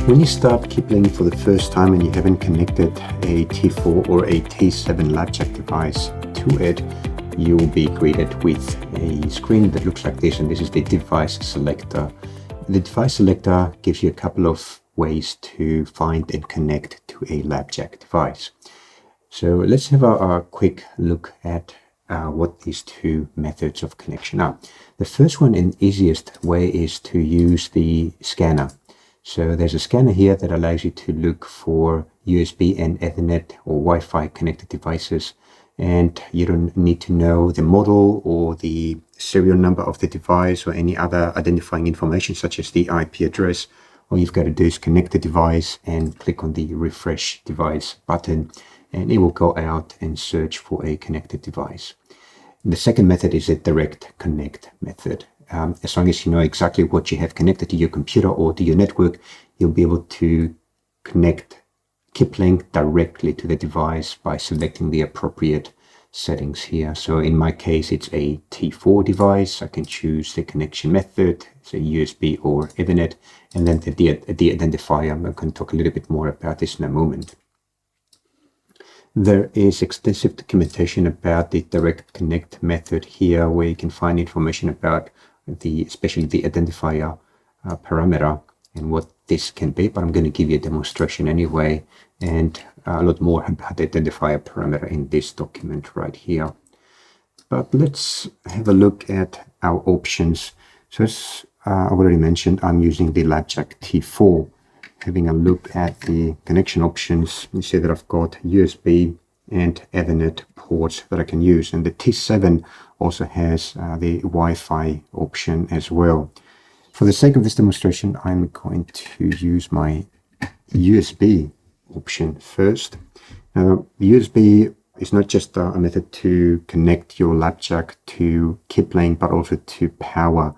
When you start Kipling for the first time and you haven't connected a T4 or a T7 LabJack device to it, you will be greeted with a screen that looks like this, and this is the device selector. The device selector gives you a couple of ways to find and connect to a LabJack device. So let's have a quick look at what these two methods of connection are. The first one and easiest way is to use the scanner. So there's a scanner here that allows you to look for USB and Ethernet or Wi-Fi connected devices, and you don't need to know the model or the serial number of the device or any other identifying information such as the IP address. All you've got to do is connect the device and click on the refresh device button, and it will go out and search for a connected device. The second method is a direct connect method. As long as you know exactly what you have connected to your computer or to your network, you'll be able to connect Kipling directly to the device by selecting the appropriate settings here. So in my case, it's a T4 device. I can choose the connection method, say USB or Ethernet, and then the identifier. I'm going to talk a little bit more about this in a moment. There is extensive documentation about the direct connect method here, where you can find information about especially the identifier parameter and what this can be, but I'm going to give you a demonstration anyway, and a lot more about the identifier parameter in this document right here. But let's have a look at our options. So as I already mentioned, I'm using the LabJack T4. Having a look at the connection options, you see that I've got USB and Ethernet ports that I can use, and the T7 also has the Wi-Fi option as well. For the sake of this demonstration, I'm going to use my USB option first. Now, USB is not just a method to connect your LabJack to Kipling, but also to power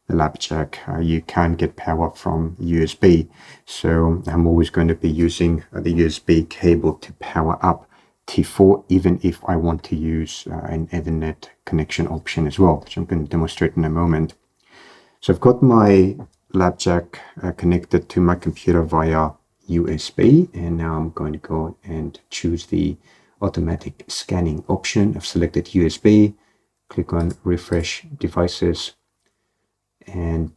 the LabJack. You can't get power from USB, so I'm always going to be using the USB cable to power up T4, even if I want to use an Ethernet connection option as well, which I'm going to demonstrate in a moment. So I've got my LabJack connected to my computer via USB, and now I'm going to go and choose the automatic scanning option. I've selected USB, click on refresh devices, and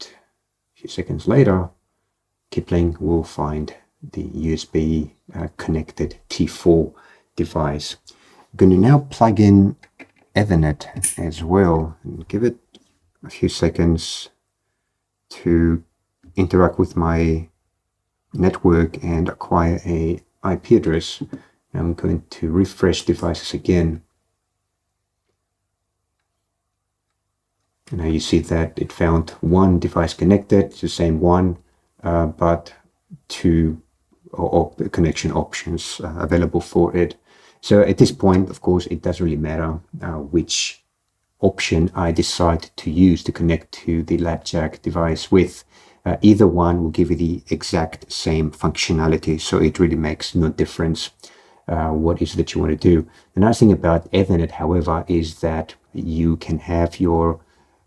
a few seconds later, Kipling will find the USB connected T4 device. I'm going to now plug in Ethernet as well and give it a few seconds to interact with my network and acquire a IP address. I'm going to refresh devices again. And now you see that it found one device connected, it's the same one, but two connection options available for it. So at this point, of course, it doesn't really matter which option I decide to use to connect to the LabJack device with. Either one will give you the exact same functionality, so it really makes no difference what is that you want to do. The nice thing about Ethernet, however, is that you can have your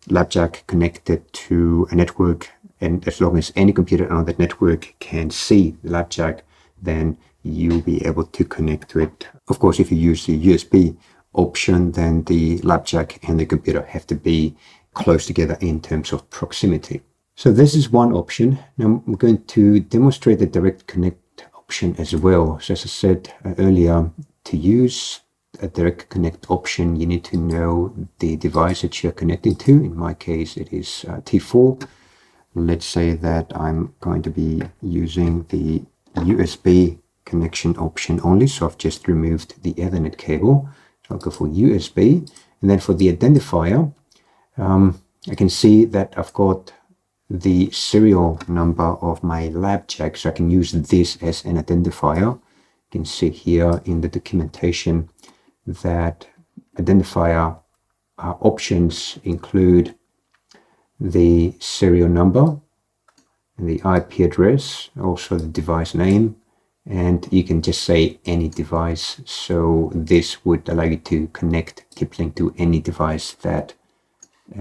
LabJack connected to a network, and as long as any computer on that network can see the LabJack, then you'll be able to connect to it. Of course, if you use the USB option, then the LabJack and the computer have to be close together in terms of proximity. So this is one option. Now I'm going to demonstrate the direct connect option as well. So as I said earlier, to use a direct connect option, you need to know the device that you're connecting to. In my case, it is T4. Let's say that I'm going to be using the USB connection option only. So I've just removed the Ethernet cable. So I'll go for USB. And then for the identifier, I can see that I've got the serial number of my LabJack. So I can use this as an identifier. You can see here in the documentation that identifier options include the serial number, the IP address, also the device name, and you can just say any device. So this would allow you to connect Kipling to any device that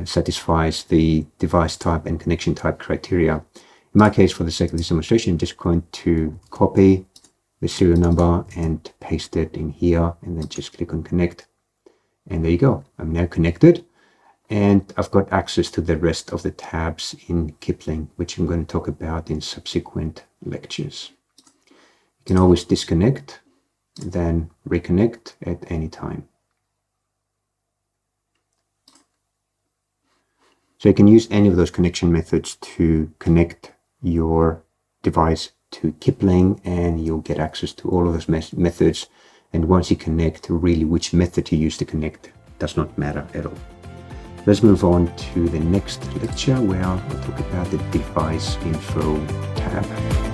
satisfies the device type and connection type criteria. In my case, for the sake of this demonstration, I'm just going to copy the serial number and paste it in here, and then just click on connect. And there you go. I'm now connected, and I've got access to the rest of the tabs in Kipling, which I'm going to talk about in subsequent lectures. You can always disconnect, then reconnect at any time. So you can use any of those connection methods to connect your device to Kipling, and you'll get access to all of those methods. And once you connect, really which method you use to connect does not matter at all. Let's move on to the next lecture, where I'll talk about the device info tab.